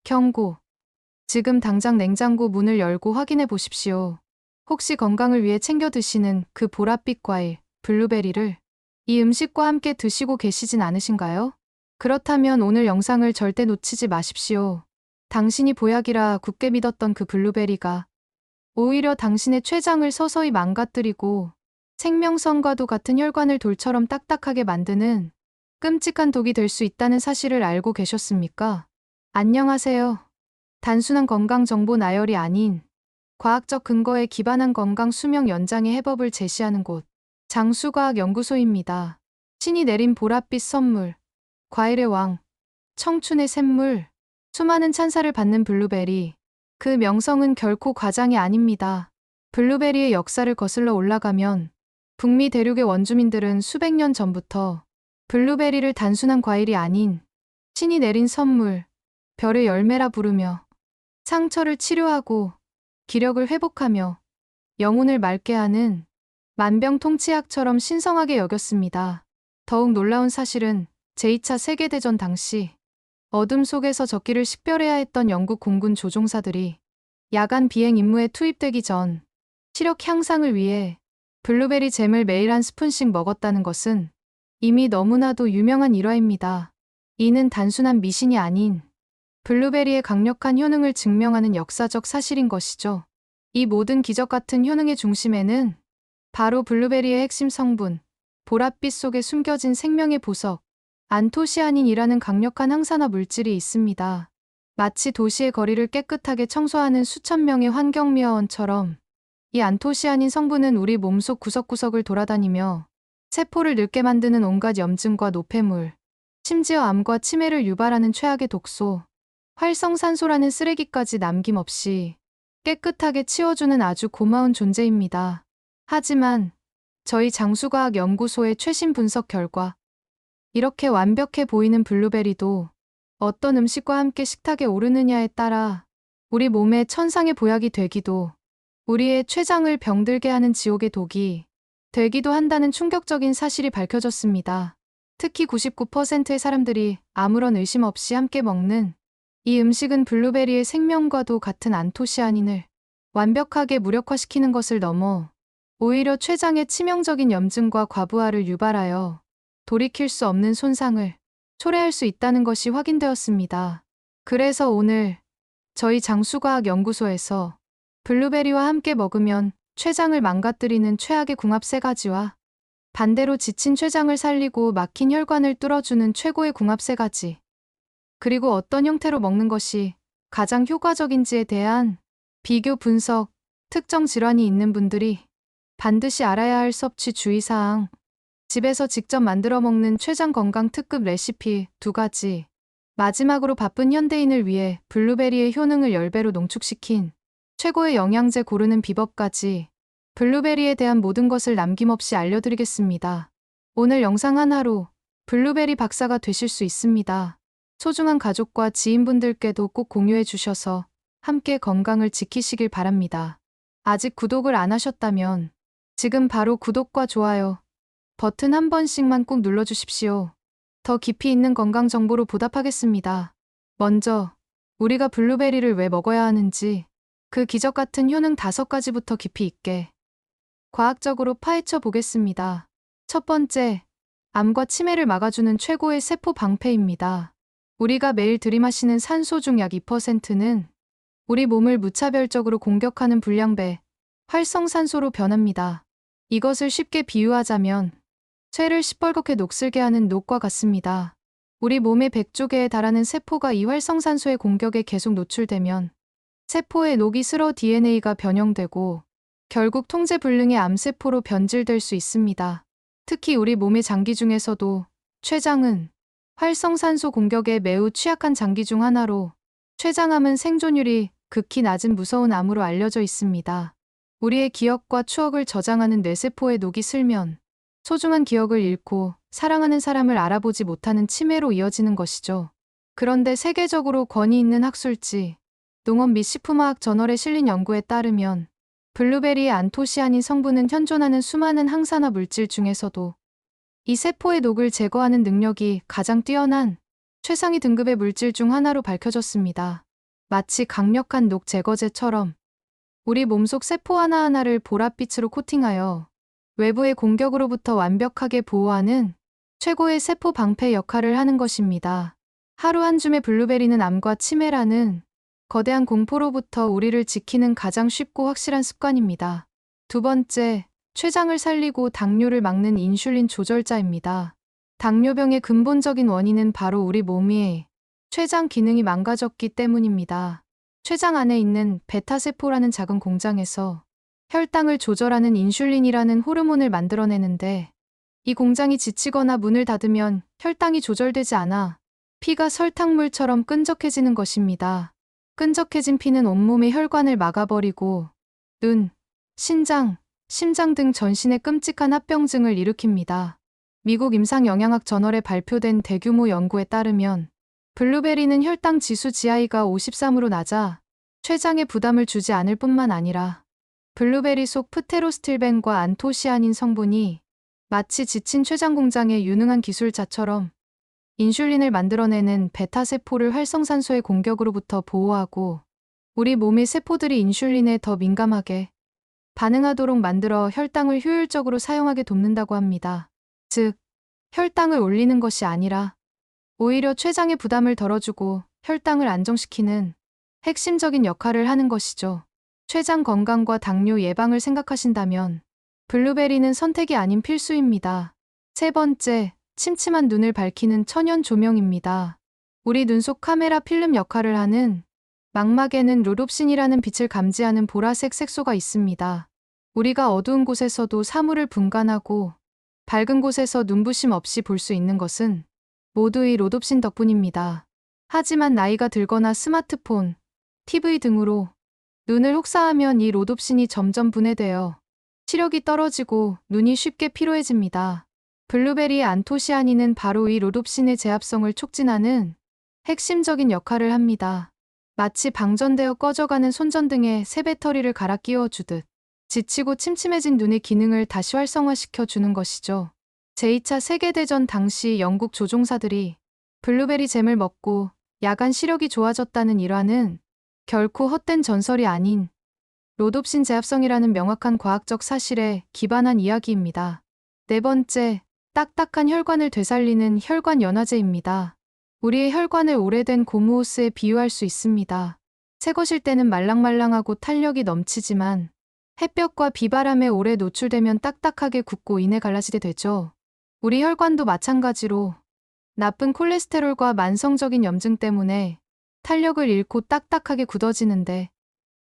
경고. 지금 당장 냉장고 문을 열고 확인해 보십시오. 혹시 건강을 위해 챙겨 드시는 그 보랏빛 과일, 블루베리를 이 음식과 함께 드시고 계시진 않으신가요? 그렇다면 오늘 영상을 절대 놓치지 마십시오. 당신이 보약이라 굳게 믿었던 그 블루베리가 오히려 당신의 췌장을 서서히 망가뜨리고 생명선과도 같은 혈관을 돌처럼 딱딱하게 만드는 끔찍한 독이 될 수 있다는 사실을 알고 계셨습니까? 안녕하세요. 단순한 건강 정보 나열이 아닌 과학적 근거에 기반한 건강 수명 연장의 해법을 제시하는 곳, 장수과학연구소입니다. 신이 내린 보랏빛 선물, 과일의 왕, 청춘의 샘물, 수많은 찬사를 받는 블루베리. 그 명성은 결코 과장이 아닙니다. 블루베리의 역사를 거슬러 올라가면 북미 대륙의 원주민들은 수백 년 전부터 블루베리를 단순한 과일이 아닌 신이 내린 선물, 별의 열매라 부르며 상처를 치료하고 기력을 회복하며 영혼을 맑게 하는 만병통치약처럼 신성하게 여겼습니다. 더욱 놀라운 사실은 제2차 세계대전 당시 어둠 속에서 적기를 식별해야 했던 영국 공군 조종사들이 야간 비행 임무에 투입되기 전 시력 향상을 위해 블루베리 잼을 매일 한 스푼씩 먹었다는 것은 이미 너무나도 유명한 일화입니다. 이는 단순한 미신이 아닌 블루베리의 강력한 효능을 증명하는 역사적 사실인 것이죠. 이 모든 기적 같은 효능의 중심에는 바로 블루베리의 핵심 성분, 보랏빛 속에 숨겨진 생명의 보석, 안토시아닌이라는 강력한 항산화 물질이 있습니다. 마치 도시의 거리를 깨끗하게 청소하는 수천 명의 환경미화원처럼 이 안토시아닌 성분은 우리 몸속 구석구석을 돌아다니며 세포를 늙게 만드는 온갖 염증과 노폐물, 심지어 암과 치매를 유발하는 최악의 독소, 활성산소라는 쓰레기까지 남김없이 깨끗하게 치워주는 아주 고마운 존재입니다. 하지만 저희 장수과학연구소의 최신 분석 결과 이렇게 완벽해 보이는 블루베리도 어떤 음식과 함께 식탁에 오르느냐에 따라 우리 몸의 천상의 보약이 되기도 우리의 췌장을 병들게 하는 지옥의 독이 되기도 한다는 충격적인 사실이 밝혀졌습니다. 특히 99%의 사람들이 아무런 의심 없이 함께 먹는 이 음식은 블루베리의 생명과도 같은 안토시아닌을 완벽하게 무력화시키는 것을 넘어 오히려 췌장의 치명적인 염증과 과부하를 유발하여 돌이킬 수 없는 손상을 초래할 수 있다는 것이 확인되었습니다. 그래서 오늘 저희 장수과학연구소에서 블루베리와 함께 먹으면 췌장을 망가뜨리는 최악의 궁합 3가지와 반대로 지친 췌장을 살리고 막힌 혈관을 뚫어주는 최고의 궁합 3가지, 그리고 어떤 형태로 먹는 것이 가장 효과적인지에 대한 비교 분석, 특정 질환이 있는 분들이 반드시 알아야 할 섭취 주의사항, 집에서 직접 만들어 먹는 췌장 건강 특급 레시피 2가지, 마지막으로 바쁜 현대인을 위해 블루베리의 효능을 10배로 농축시킨 최고의 영양제 고르는 비법까지 블루베리에 대한 모든 것을 남김없이 알려드리겠습니다. 오늘 영상 하나로 블루베리 박사가 되실 수 있습니다. 소중한 가족과 지인분들께도 꼭 공유해 주셔서 함께 건강을 지키시길 바랍니다. 아직 구독을 안 하셨다면 지금 바로 구독과 좋아요 버튼 한 번씩만 꼭 눌러주십시오. 더 깊이 있는 건강 정보로 보답하겠습니다. 먼저 우리가 블루베리를 왜 먹어야 하는지 그 기적 같은 효능 5가지부터 깊이 있게 과학적으로 파헤쳐 보겠습니다. 첫 번째, 암과 치매를 막아주는 최고의 세포 방패입니다. 우리가 매일 들이마시는 산소 중 약 2%는 우리 몸을 무차별적으로 공격하는 불량배, 활성산소로 변합니다. 이것을 쉽게 비유하자면 쇠를 시뻘겋게 녹슬게 하는 녹과 같습니다. 우리 몸의 100조 개에 달하는 세포가 이 활성산소의 공격에 계속 노출되면 세포의 녹이 슬어 DNA가 변형되고 결국 통제불능의 암세포로 변질될 수 있습니다. 특히 우리 몸의 장기 중에서도 췌장은 활성산소 공격에 매우 취약한 장기 중 하나로 췌장암은 생존율이 극히 낮은 무서운 암으로 알려져 있습니다. 우리의 기억과 추억을 저장하는 뇌세포의 녹이 슬면 소중한 기억을 잃고 사랑하는 사람을 알아보지 못하는 치매로 이어지는 것이죠. 그런데 세계적으로 권위 있는 학술지, 농업 및 식품화학 저널에 실린 연구에 따르면 블루베리의 안토시아닌 성분은 현존하는 수많은 항산화 물질 중에서도 이 세포의 녹을 제거하는 능력이 가장 뛰어난 최상위 등급의 물질 중 하나로 밝혀졌습니다. 마치 강력한 녹 제거제처럼 우리 몸속 세포 하나하나를 보랏빛으로 코팅하여 외부의 공격으로부터 완벽하게 보호하는 최고의 세포 방패 역할을 하는 것입니다. 하루 한 줌의 블루베리는 암과 치매라는 거대한 공포로부터 우리를 지키는 가장 쉽고 확실한 습관입니다. 두 번째, 췌장을 살리고 당뇨를 막는 인슐린 조절자입니다. 당뇨병의 근본적인 원인은 바로 우리 몸의 췌장 기능이 망가졌기 때문입니다. 췌장 안에 있는 베타세포라는 작은 공장에서 혈당을 조절하는 인슐린이라는 호르몬을 만들어내는데, 이 공장이 지치거나 문을 닫으면 혈당이 조절되지 않아 피가 설탕물처럼 끈적해지는 것입니다. 끈적해진 피는 온몸의 혈관을 막아버리고 눈, 신장, 심장 등 전신에 끔찍한 합병증을 일으킵니다. 미국 임상영양학 저널에 발표된 대규모 연구에 따르면 블루베리는 혈당 지수 GI가 53으로 낮아 췌장에 부담을 주지 않을 뿐만 아니라 블루베리 속 프테로스틸벤과 안토시아닌 성분이 마치 지친 췌장 공장의 유능한 기술자처럼 인슐린을 만들어내는 베타세포를 활성산소의 공격으로부터 보호하고 우리 몸의 세포들이 인슐린에 더 민감하게 반응하도록 만들어 혈당을 효율적으로 사용하게 돕는다고 합니다. 즉, 혈당을 올리는 것이 아니라 오히려 췌장의 부담을 덜어주고 혈당을 안정시키는 핵심적인 역할을 하는 것이죠. 췌장 건강과 당뇨 예방을 생각하신다면 블루베리는 선택이 아닌 필수입니다. 세 번째, 침침한 눈을 밝히는 천연 조명입니다. 우리 눈 속 카메라 필름 역할을 하는 망막에는 루롭신이라는 빛을 감지하는 보라색 색소가 있습니다. 우리가 어두운 곳에서도 사물을 분간하고 밝은 곳에서 눈부심 없이 볼 수 있는 것은 모두 이 로놉신 덕분입니다. 하지만 나이가 들거나 스마트폰, TV 등으로 눈을 혹사하면 이 로놉신이 점점 분해되어 시력이 떨어지고 눈이 쉽게 피로해집니다. 블루베리의 안토시아닌은 바로 이 로놉신의 제합성을 촉진하는 핵심적인 역할을 합니다. 마치 방전되어 꺼져가는 손전등에 새 배터리를 갈아 끼워주듯 지치고 침침해진 눈의 기능을 다시 활성화시켜 주는 것이죠. 제2차 세계대전 당시 영국 조종사들이 블루베리 잼을 먹고 야간 시력이 좋아졌다는 일화는 결코 헛된 전설이 아닌 로놉신 제합성이라는 명확한 과학적 사실에 기반한 이야기입니다. 네 번째, 딱딱한 혈관을 되살리는 혈관 연화제입니다. 우리의 혈관을 오래된 고무호스에 비유할 수 있습니다. 새 것일 때는 말랑말랑하고 탄력이 넘치지만 햇볕과 비바람에 오래 노출되면 딱딱하게 굳고 이내 갈라지게 되죠. 우리 혈관도 마찬가지로 나쁜 콜레스테롤과 만성적인 염증 때문에 탄력을 잃고 딱딱하게 굳어지는데,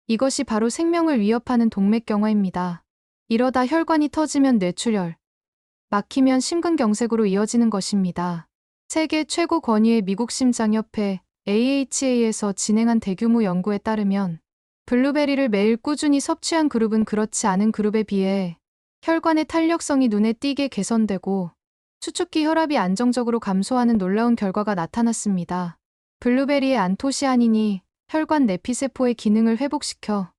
이것이 바로 생명을 위협하는 동맥경화입니다. 이러다 혈관이 터지면 뇌출혈, 막히면 심근경색으로 이어지는 것입니다. 세계 최고 권위의 미국 심장협회 AHA에서 진행한 대규모 연구에 따르면 블루베리를 매일 꾸준히 섭취한 그룹은 그렇지 않은 그룹에 비해 혈관의 탄력성이 눈에 띄게 개선되고 수축기 혈압이 안정적으로 감소하는 놀라운 결과가 나타났습니다. 블루베리의 안토시아닌이 혈관 내피세포의 기능을 회복시켜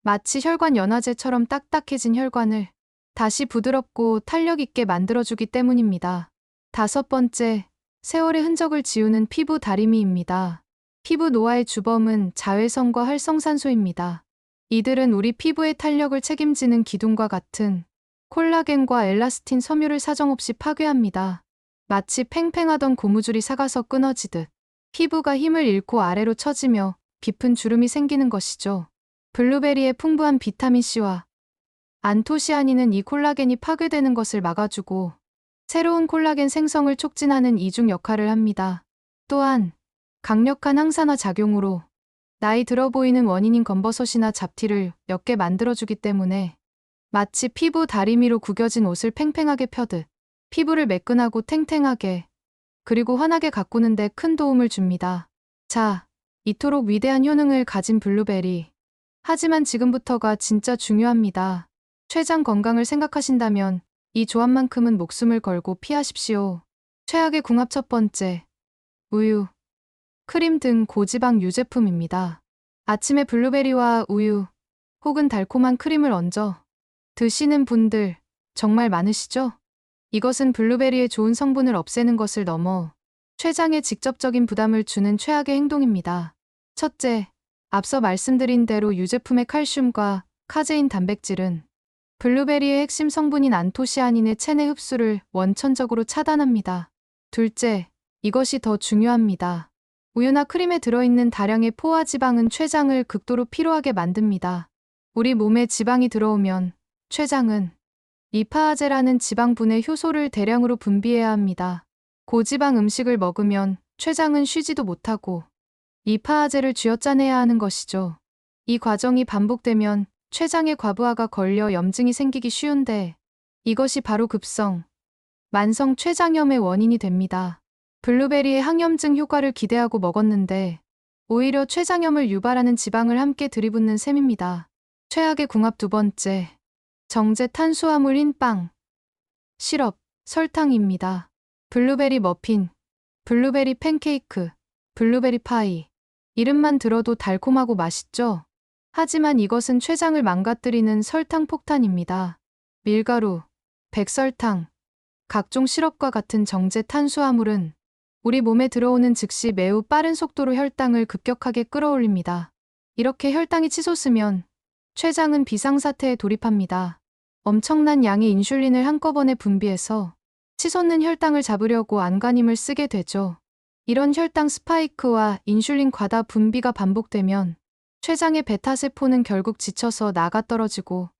마치 혈관 연화제처럼 딱딱해진 혈관을 다시 부드럽고 탄력 있게 만들어주기 때문입니다. 다섯 번째, 세월의 흔적을 지우는 피부 다리미입니다. 피부 노화의 주범은 자외선과 활성산소입니다. 이들은 우리 피부의 탄력을 책임지는 기둥과 같은 콜라겐과 엘라스틴 섬유를 사정없이 파괴합니다. 마치 팽팽하던 고무줄이 삭아서 끊어지듯 피부가 힘을 잃고 아래로 처지며 깊은 주름이 생기는 것이죠. 블루베리의 풍부한 비타민C와 안토시아닌은 이 콜라겐이 파괴되는 것을 막아주고 새로운 콜라겐 생성을 촉진하는 이중 역할을 합니다. 또한 강력한 항산화 작용으로 나이 들어 보이는 원인인 검버섯이나 잡티를 옅게 만들어주기 때문에 마치 피부 다리미로 구겨진 옷을 팽팽하게 펴듯 피부를 매끈하고 탱탱하게 그리고 환하게 가꾸는 데 큰 도움을 줍니다. 자, 이토록 위대한 효능을 가진 블루베리. 하지만 지금부터가 진짜 중요합니다. 췌장 건강을 생각하신다면 이 조합만큼은 목숨을 걸고 피하십시오. 최악의 궁합 첫 번째, 우유, 크림 등 고지방 유제품입니다. 아침에 블루베리와 우유 혹은 달콤한 크림을 얹어 드시는 분들 정말 많으시죠? 이것은 블루베리의 좋은 성분을 없애는 것을 넘어 췌장에 직접적인 부담을 주는 최악의 행동입니다. 첫째, 앞서 말씀드린 대로 유제품의 칼슘과 카제인 단백질은 블루베리의 핵심 성분인 안토시아닌의 체내 흡수를 원천적으로 차단합니다. 둘째, 이것이 더 중요합니다. 우유나 크림에 들어있는 다량의 포화 지방은 췌장을 극도로 피로하게 만듭니다. 우리 몸에 지방이 들어오면 췌장은 리파아제라는 지방분해 효소를 대량으로 분비해야 합니다. 고지방 음식을 먹으면 췌장은 쉬지도 못하고 리파아제를 쥐어짜내야 하는 것이죠. 이 과정이 반복되면 췌장의 과부하가 걸려 염증이 생기기 쉬운데 이것이 바로 급성, 만성 췌장염의 원인이 됩니다. 블루베리의 항염증 효과를 기대하고 먹었는데 오히려 췌장염을 유발하는 지방을 함께 들이붓는 셈입니다. 최악의 궁합 두 번째, 정제 탄수화물인 빵, 시럽, 설탕입니다. 블루베리 머핀, 블루베리 팬케이크, 블루베리 파이. 이름만 들어도 달콤하고 맛있죠? 하지만 이것은 췌장을 망가뜨리는 설탕 폭탄입니다. 밀가루, 백설탕, 각종 시럽과 같은 정제 탄수화물은 우리 몸에 들어오는 즉시 매우 빠른 속도로 혈당을 급격하게 끌어올립니다. 이렇게 혈당이 치솟으면 췌장은 비상사태에 돌입합니다. 엄청난 양의 인슐린을 한꺼번에 분비해서 치솟는 혈당을 잡으려고 안간힘을 쓰게 되죠. 이런 혈당 스파이크와 인슐린 과다 분비가 반복되면 췌장의 베타세포는 결국 지쳐서 나가떨어지고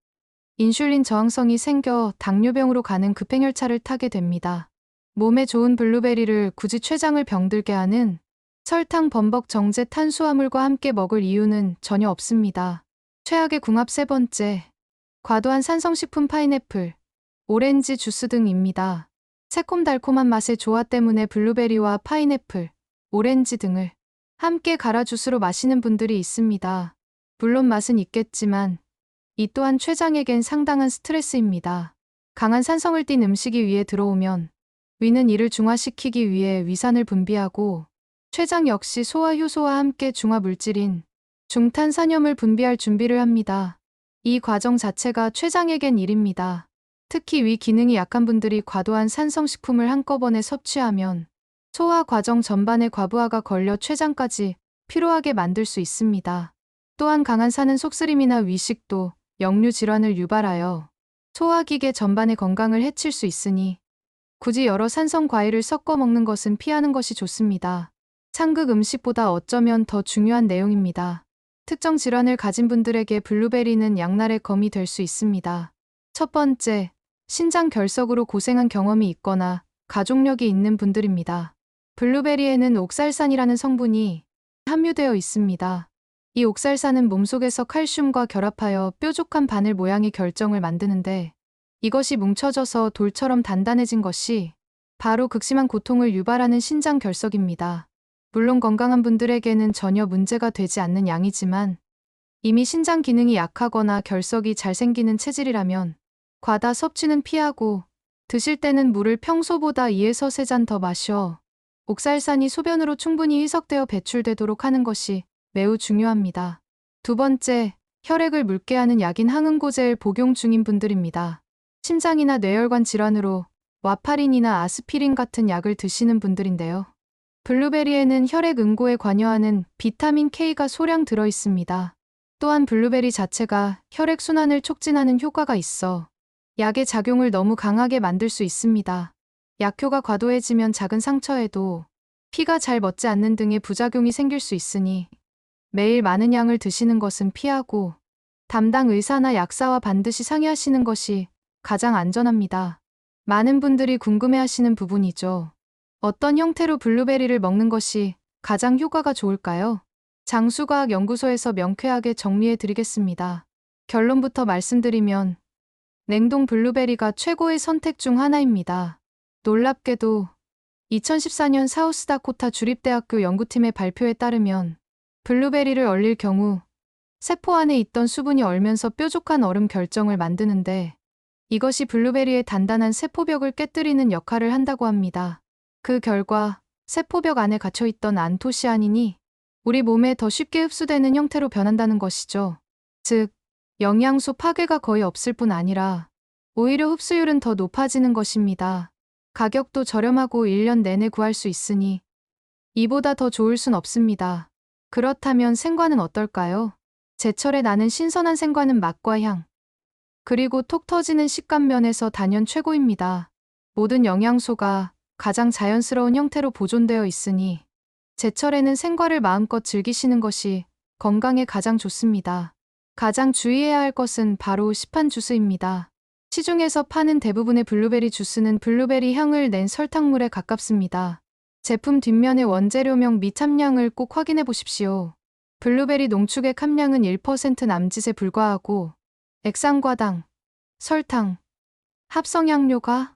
인슐린 저항성이 생겨 당뇨병으로 가는 급행열차를 타게 됩니다. 몸에 좋은 블루베리를 굳이 췌장을 병들게 하는 설탕 범벅 정제 탄수화물과 함께 먹을 이유는 전혀 없습니다. 최악의 궁합 세 번째, 과도한 산성식품 파인애플, 오렌지 주스 등입니다. 새콤달콤한 맛의 조화 때문에 블루베리와 파인애플, 오렌지 등을 함께 갈아 주스로 마시는 분들이 있습니다. 물론 맛은 있겠지만 이 또한 췌장에겐 상당한 스트레스입니다. 강한 산성을 띤 음식이 위에 들어오면 위는 이를 중화시키기 위해 위산을 분비하고 췌장 역시 소화효소와 함께 중화물질인 중탄산염을 분비할 준비를 합니다. 이 과정 자체가 췌장에겐 일입니다. 특히 위 기능이 약한 분들이 과도한 산성식품을 한꺼번에 섭취하면 소화 과정 전반에 과부하가 걸려 췌장까지 피로하게 만들 수 있습니다. 또한 강한 산은 속쓰림이나 위식도, 역류 질환을 유발하여 소화기계 전반의 건강을 해칠 수 있으니 굳이 여러 산성 과일을 섞어 먹는 것은 피하는 것이 좋습니다. 상극 음식보다 어쩌면 더 중요한 내용입니다. 특정 질환을 가진 분들에게 블루베리는 양날의 검이 될 수 있습니다. 첫 번째, 신장 결석으로 고생한 경험이 있거나 가족력이 있는 분들입니다. 블루베리에는 옥살산이라는 성분이 함유되어 있습니다. 이 옥살산은 몸속에서 칼슘과 결합하여 뾰족한 바늘 모양의 결정을 만드는데 이것이 뭉쳐져서 돌처럼 단단해진 것이 바로 극심한 고통을 유발하는 신장 결석입니다. 물론 건강한 분들에게는 전혀 문제가 되지 않는 양이지만 이미 신장 기능이 약하거나 결석이 잘 생기는 체질이라면 과다 섭취는 피하고 드실 때는 물을 평소보다 2에서 3잔 더 마셔 옥살산이 소변으로 충분히 희석되어 배출되도록 하는 것이 매우 중요합니다. 두 번째, 혈액을 묽게 하는 약인 항응고제를 복용 중인 분들입니다. 심장이나 뇌혈관 질환으로 와파린이나 아스피린 같은 약을 드시는 분들인데요. 블루베리에는 혈액 응고에 관여하는 비타민 K가 소량 들어 있습니다. 또한 블루베리 자체가 혈액순환을 촉진하는 효과가 있어 약의 작용을 너무 강하게 만들 수 있습니다. 약효가 과도해지면 작은 상처에도 피가 잘 멎지 않는 등의 부작용이 생길 수 있으니 매일 많은 양을 드시는 것은 피하고 담당 의사나 약사와 반드시 상의하시는 것이 가장 안전합니다. 많은 분들이 궁금해하시는 부분이죠. 어떤 형태로 블루베리를 먹는 것이 가장 효과가 좋을까요? 장수과학연구소에서 명쾌하게 정리해 드리겠습니다. 결론부터 말씀드리면 냉동 블루베리가 최고의 선택 중 하나입니다. 놀랍게도 2014년 사우스다코타 주립대학교 연구팀의 발표에 따르면 블루베리를 얼릴 경우 세포 안에 있던 수분이 얼면서 뾰족한 얼음 결정을 만드는데 이것이 블루베리의 단단한 세포벽을 깨뜨리는 역할을 한다고 합니다. 그 결과 세포벽 안에 갇혀있던 안토시아닌이 우리 몸에 더 쉽게 흡수되는 형태로 변한다는 것이죠. 즉, 영양소 파괴가 거의 없을 뿐 아니라 오히려 흡수율은 더 높아지는 것입니다. 가격도 저렴하고 1년 내내 구할 수 있으니 이보다 더 좋을 순 없습니다. 그렇다면 생과는 어떨까요? 제철에 나는 신선한 생과는 맛과 향, 그리고 톡 터지는 식감 면에서 단연 최고입니다. 모든 영양소가 가장 자연스러운 형태로 보존되어 있으니 제철에는 생과를 마음껏 즐기시는 것이 건강에 가장 좋습니다. 가장 주의해야 할 것은 바로 시판 주스입니다. 시중에서 파는 대부분의 블루베리 주스는 블루베리 향을 낸 설탕물에 가깝습니다. 제품 뒷면의 원재료명 및 함량을 꼭 확인해 보십시오. 블루베리 농축액 함량은 1% 남짓에 불과하고 액상과당, 설탕, 합성향료가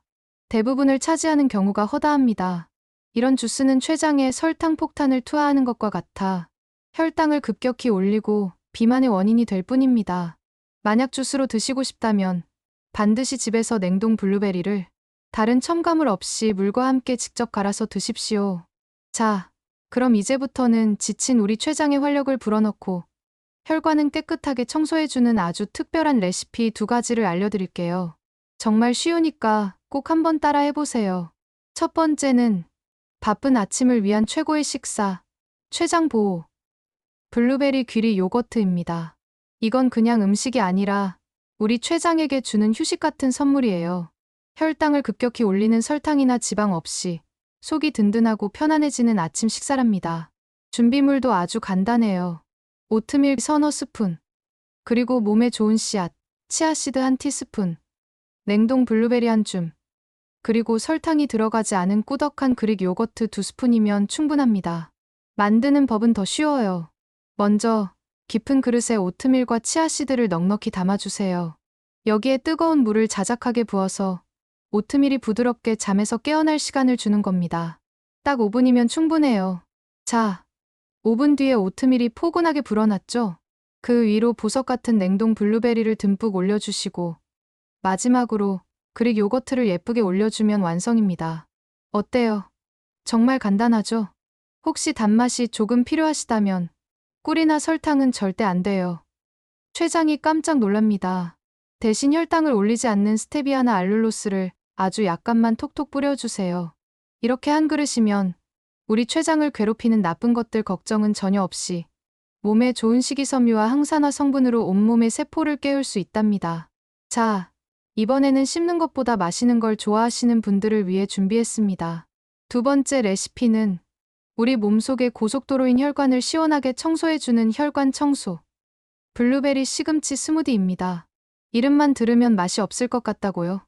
대부분을 차지하는 경우가 허다합니다. 이런 주스는 췌장에 설탕 폭탄을 투하하는 것과 같아 혈당을 급격히 올리고 비만의 원인이 될 뿐입니다. 만약 주스로 드시고 싶다면 반드시 집에서 냉동 블루베리를 다른 첨가물 없이 물과 함께 직접 갈아서 드십시오. 자, 그럼 이제부터는 지친 우리 췌장의 활력을 불어넣고 혈관은 깨끗하게 청소해주는 아주 특별한 레시피 2가지를 알려드릴게요. 정말 쉬우니까 꼭 한번 따라 해보세요. 첫 번째는 바쁜 아침을 위한 최고의 식사, 췌장 보호, 블루베리 귀리 요거트입니다. 이건 그냥 음식이 아니라 우리 췌장에게 주는 휴식 같은 선물이에요. 혈당을 급격히 올리는 설탕이나 지방 없이 속이 든든하고 편안해지는 아침 식사랍니다. 준비물도 아주 간단해요. 오트밀 서너 스푼, 그리고 몸에 좋은 씨앗, 치아씨드 한 티스푼, 냉동 블루베리 한 줌, 그리고 설탕이 들어가지 않은 꾸덕한 그릭 요거트 2스푼이면 충분합니다. 만드는 법은 더 쉬워요. 먼저 깊은 그릇에 오트밀과 치아씨드를 넉넉히 담아주세요. 여기에 뜨거운 물을 자작하게 부어서 오트밀이 부드럽게 잠에서 깨어날 시간을 주는 겁니다. 딱 5분이면 충분해요. 자, 5분 뒤에 오트밀이 포근하게 불어났죠? 그 위로 보석 같은 냉동 블루베리를 듬뿍 올려주시고 마지막으로 그릭 요거트를 예쁘게 올려주면 완성입니다. 어때요? 정말 간단하죠? 혹시 단맛이 조금 필요하시다면 꿀이나 설탕은 절대 안 돼요. 췌장이 깜짝 놀랍니다. 대신 혈당을 올리지 않는 스테비아나 알룰로스를 아주 약간만 톡톡 뿌려주세요. 이렇게 한 그릇이면 우리 췌장을 괴롭히는 나쁜 것들 걱정은 전혀 없이 몸에 좋은 식이섬유와 항산화 성분으로 온몸의 세포를 깨울 수 있답니다. 자, 이번에는 씹는 것보다 마시는 걸 좋아하시는 분들을 위해 준비했습니다. 2번째 레시피는 우리 몸속의 고속도로인 혈관을 시원하게 청소해주는 혈관 청소, 블루베리 시금치 스무디입니다. 이름만 들으면 맛이 없을 것 같다고요?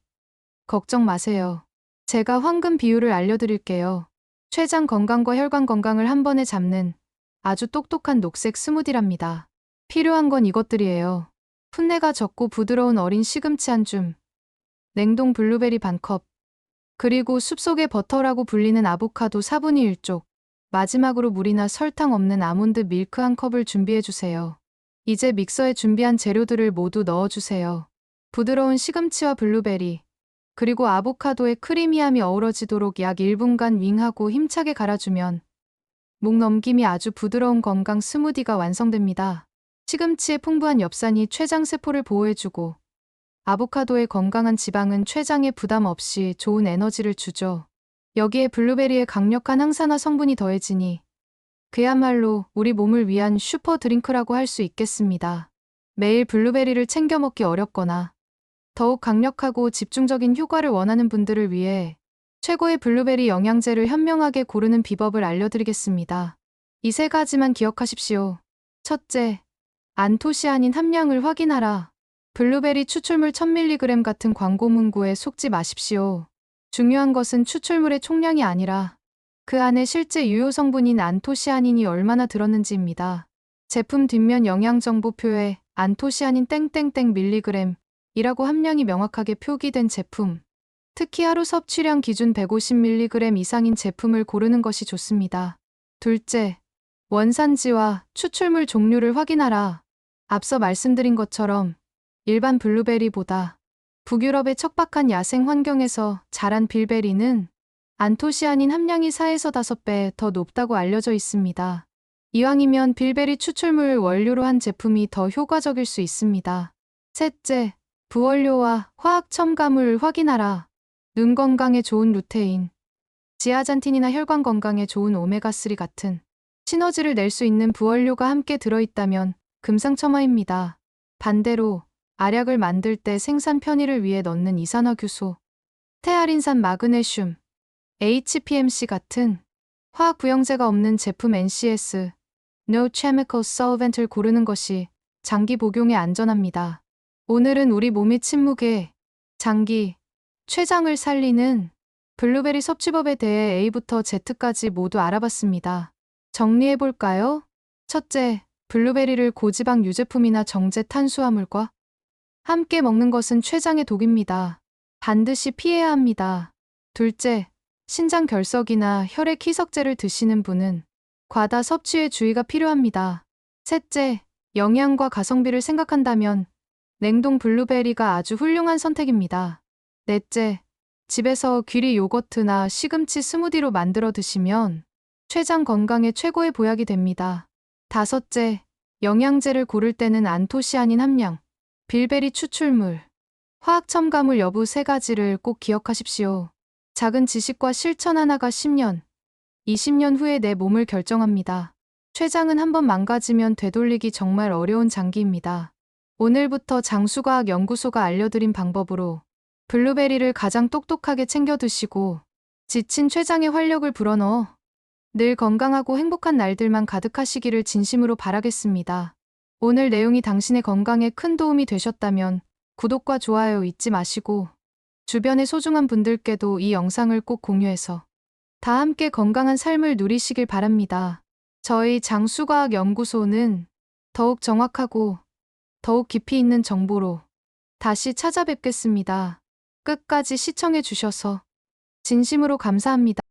걱정 마세요. 제가 황금 비율을 알려드릴게요. 췌장 건강과 혈관 건강을 한 번에 잡는 아주 똑똑한 녹색 스무디랍니다. 필요한 건 이것들이에요. 풋내가 적고 부드러운 어린 시금치 한 줌, 냉동 블루베리 반 컵, 그리고 숲속의 버터라고 불리는 아보카도 4분의 1쪽, 마지막으로 물이나 설탕 없는 아몬드 밀크 한 컵을 준비해주세요. 이제 믹서에 준비한 재료들을 모두 넣어주세요. 부드러운 시금치와 블루베리, 그리고 아보카도의 크리미함이 어우러지도록 약 1분간 윙하고 힘차게 갈아주면 목 넘김이 아주 부드러운 건강 스무디가 완성됩니다. 시금치의 풍부한 엽산이 췌장 세포를 보호해주고 아보카도의 건강한 지방은 췌장에 부담 없이 좋은 에너지를 주죠. 여기에 블루베리의 강력한 항산화 성분이 더해지니 그야말로 우리 몸을 위한 슈퍼 드링크라고 할 수 있겠습니다. 매일 블루베리를 챙겨 먹기 어렵거나 더욱 강력하고 집중적인 효과를 원하는 분들을 위해 최고의 블루베리 영양제를 현명하게 고르는 비법을 알려드리겠습니다. 이 3가지만 기억하십시오. 첫째, 안토시아닌 함량을 확인하라. 블루베리 추출물 1000mg 같은 광고 문구에 속지 마십시오. 중요한 것은 추출물의 총량이 아니라 그 안에 실제 유효 성분인 안토시아닌이 얼마나 들었는지입니다. 제품 뒷면 영양정보표에 안토시아닌 땡땡땡 밀리그램 이라고 함량이 명확하게 표기된 제품, 특히 하루 섭취량 기준 150mg 이상인 제품을 고르는 것이 좋습니다. 둘째, 원산지와 추출물 종류를 확인하라. 앞서 말씀드린 것처럼 일반 블루베리보다 북유럽의 척박한 야생 환경에서 자란 빌베리는 안토시아닌 함량이 4에서 5배 더 높다고 알려져 있습니다. 이왕이면 빌베리 추출물 원료로 한 제품이 더 효과적일 수 있습니다. 셋째, 부원료와 화학 첨가물 확인하라. 눈 건강에 좋은 루테인, 지아잔틴이나 혈관 건강에 좋은 오메가3 같은 시너지를 낼 수 있는 부원료가 함께 들어있다면 금상첨화입니다. 반대로 알약을 만들 때 생산 편의를 위해 넣는 이산화규소, 스테아린산 마그네슘, HPMC 같은 화학 부형제가 없는 제품 NCS, No Chemical Solvent을 고르는 것이 장기 복용에 안전합니다. 오늘은 우리 몸의 침묵의 장기, 췌장을 살리는 블루베리 섭취법에 대해 A부터 Z까지 모두 알아봤습니다. 정리해볼까요? 첫째, 블루베리를 고지방 유제품이나 정제 탄수화물과 함께 먹는 것은 췌장의 독입니다. 반드시 피해야 합니다. 둘째, 신장 결석이나 혈액 희석제를 드시는 분은 과다 섭취에 주의가 필요합니다. 셋째, 영양과 가성비를 생각한다면 냉동 블루베리가 아주 훌륭한 선택입니다. 넷째, 집에서 귀리 요거트나 시금치 스무디로 만들어 드시면 췌장 건강에 최고의 보약이 됩니다. 다섯째, 영양제를 고를 때는 안토시아닌 함량, 빌베리 추출물, 화학 첨가물 여부 세 가지를 꼭 기억하십시오. 작은 지식과 실천 하나가 10년, 20년 후에 내 몸을 결정합니다. 췌장은 한번 망가지면 되돌리기 정말 어려운 장기입니다. 오늘부터 장수과학연구소가 알려드린 방법으로 블루베리를 가장 똑똑하게 챙겨 드시고 지친 췌장에 활력을 불어넣어 늘 건강하고 행복한 날들만 가득하시기를 진심으로 바라겠습니다. 오늘 내용이 당신의 건강에 큰 도움이 되셨다면 구독과 좋아요 잊지 마시고 주변의 소중한 분들께도 이 영상을 꼭 공유해서 다 함께 건강한 삶을 누리시길 바랍니다. 저희 장수과학연구소는 더욱 정확하고 더욱 깊이 있는 정보로 다시 찾아뵙겠습니다. 끝까지 시청해 주셔서 진심으로 감사합니다.